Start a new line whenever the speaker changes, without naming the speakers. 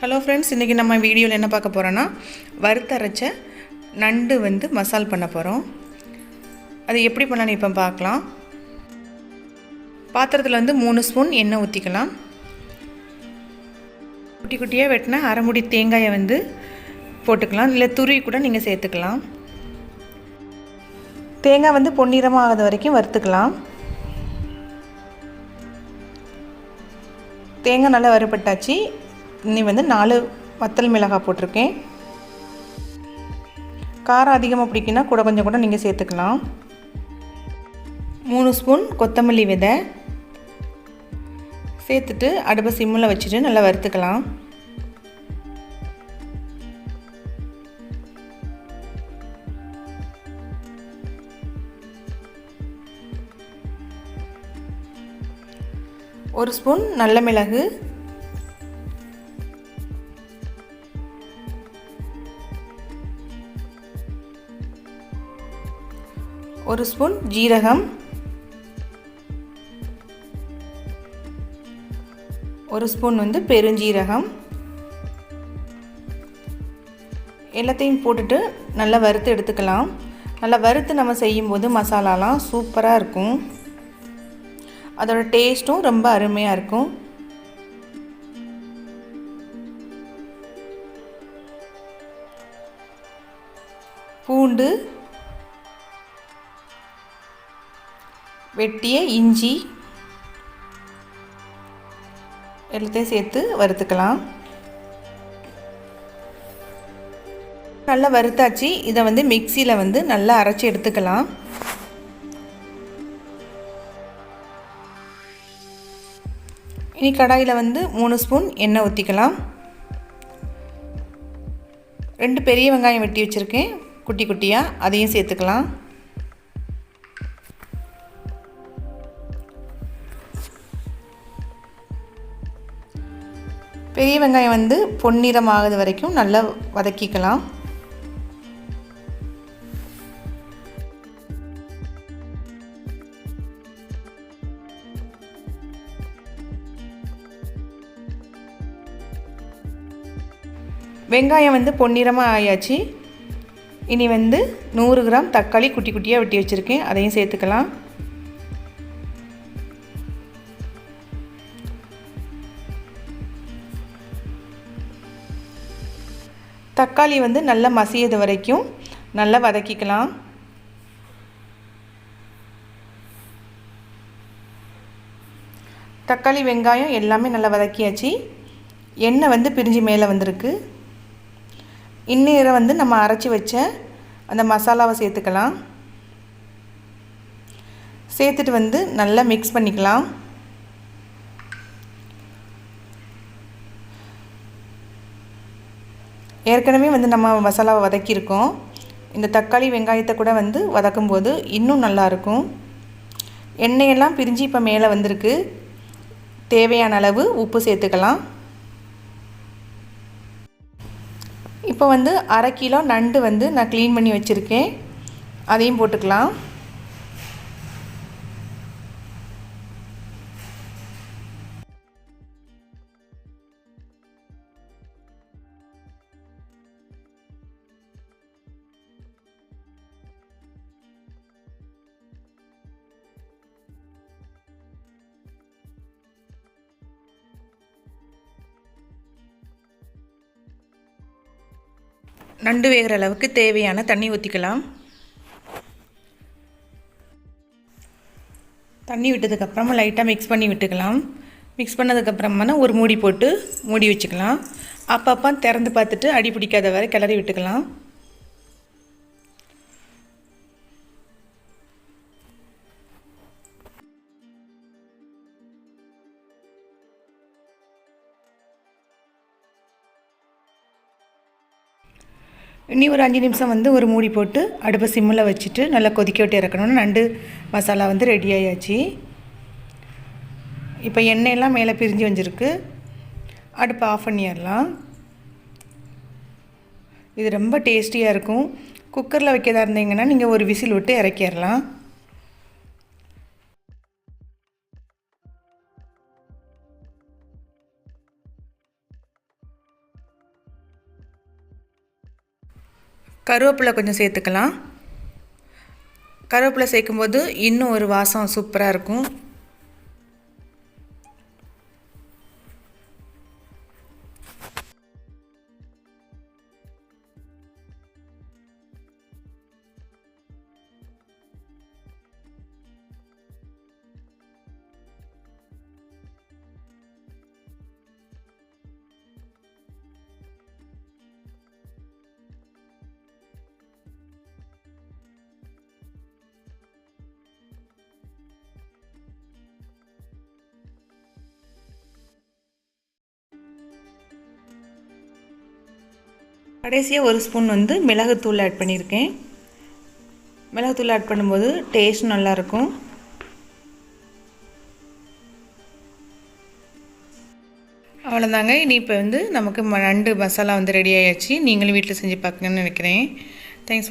Hello friends, இன்றைக்கி நம்ம வீடியோவில் என்ன பார்க்க போகிறோன்னா வறுத்தரைச்ச நண்டு மசால் பண்ண போகிறோம். அது எப்படி பண்ணலான்னு இப்போ பார்க்கலாம். பாத்திரத்தில் 3 ஸ்பூன் எண்ணெய் ஊற்றிக்கலாம். குட்டி குட்டியாக வெட்டினா அரை முடி தேங்காயை போட்டுக்கலாம். இல்லை துருவி கூட நீங்கள் சேர்த்துக்கலாம். தேங்காய் பொன்னிறமாக ஆகாத வரைக்கும் வறுத்துக்கலாம். தேங்காய் நல்லா வறுபட்டாச்சு. இன்னி 4 வத்தல் மிளகாய் போட்டிருக்கேன். காரம் அதிகமாக பிடிக்குன்னா கொஞ்சம் கூட நீங்கள் சேர்த்துக்கலாம். 3 ஸ்பூன் கொத்தமல்லி விதை சேர்த்துட்டு அடுப்பை சிம்மில் வச்சுட்டு நல்லா வறுத்துக்கலாம். ஒரு ஸ்பூன் நல்ல மிளகு, ஒரு ஸ்பூன் ஜீரகம், ஒரு ஸ்பூன் பெருஞ்சீரகம் எல்லாத்தையும் போட்டுட்டு நல்லா வறுத்து எடுத்துக்கலாம். நல்லா வறுத்து நம்ம செய்யும்போது மசாலாலாம் சூப்பராக இருக்கும். அதோட டேஸ்ட்டும் ரொம்ப அருமையாக இருக்கும். பூண்டு, வெட்டிய இஞ்சி எல்லாத்தையும் சேர்த்து வறுத்துக்கலாம். நல்லா வறுத்தாச்சு. இதை மிக்சியில் நல்லா அரைச்சி எடுத்துக்கலாம். இனி கடாயில் 3 ஸ்பூன் எண்ணெய் ஊற்றிக்கலாம். 2 பெரிய வெங்காயம் வெட்டி வச்சுருக்கேன் குட்டி குட்டியாக, அதையும் சேர்த்துக்கலாம். பெரிய வெங்காயம் பொன்னிறம் ஆகுது வரைக்கும் நல்லா வதக்கிக்கலாம். வெங்காயம் பொன்னிறமாக ஆயாச்சு. இனி 100 கிராம் தக்காளி குட்டி குட்டியாக வெட்டி வச்சுருக்கேன், அதையும் சேர்த்துக்கலாம். தக்காளி நல்லா மசியது வரைக்கும் நல்லா வதக்கிக்கலாம். தக்காளி வெங்காயம் எல்லாமே நல்லா வதக்கியாச்சு. எண்ணெய் பிரிஞ்சு மேலே வந்திருக்கு. இன்னும் நம்ம அரைச்சி வச்ச அந்த மசாலாவை சேர்த்துக்கலாம். சேர்த்துட்டு நல்லா மிக்ஸ் பண்ணிக்கலாம். ஏற்கனவே நம்ம மசாலாவை வதக்கியிருக்கோம். இந்த தக்காளி வெங்காயத்தை கூட வதக்கும்போது இன்னும் நல்லாயிருக்கும். எண்ணெயெல்லாம் பிரிஞ்சு இப்போ மேலே வந்திருக்கு. தேவையான அளவு உப்பு சேர்த்துக்கலாம். இப்போ 1/2 கிலோ நண்டு நான் க்ளீன் பண்ணி வச்சுருக்கேன், அதையும் போட்டுக்கலாம். நண்டு வேகிற அளவுக்கு தேவையான தண்ணி ஊற்றிக்கலாம். தண்ணி விட்டதுக்கப்புறமா லைட்டாக மிக்ஸ் பண்ணி விட்டுக்கலாம். மிக்ஸ் பண்ணதுக்கப்புறமா ஒரு மூடி போட்டு மூடி வச்சுக்கலாம். அப்பப்போ திறந்து பார்த்துட்டு அடி பிடிக்காத வரை கிளறி விட்டுக்கலாம். இனி ஒரு 5 நிமிஷம் ஒரு மூடி போட்டு அடுப்பை சிம்மில் வச்சுட்டு நல்லா கொதிக்க விட்டு இறக்கணும்னு நண்டு மசாலா ரெடி ஆயாச்சு. இப்போ எண்ணெயெல்லாம் மேலே பிரிஞ்சு வந்துருக்கு. அடுப்பை ஆஃப் பண்ணிடலாம். இது ரொம்ப டேஸ்டியாக இருக்கும். குக்கரில் வைக்கிறதா இருந்தீங்கன்னா நீங்கள் ஒரு விசில் விட்டு இறக்கிடலாம். கருவேப்பிலை கொஞ்சம் சேர்த்துக்கலாம். கருவேப்பிலை சேர்க்கும்போது இன்னும் ஒரு வாசம் சூப்பராக இருக்கும். கடைசியாக ஒரு ஸ்பூன் வந்து மிளகுத்தூள் ஆட் பண்ணியிருக்கேன். மிளகுத்தூள் ஆட் பண்ணும்போது டேஸ்ட் நல்லாயிருக்கும். அவ்வளோதாங்க. இனி இப்போ வந்து நமக்கு நண்டு மசாலா வந்து ரெடி ஆயாச்சு. நீங்களும் வீட்டில் செஞ்சு பார்க்கணுன்னு நினைக்கிறேன். Thanks for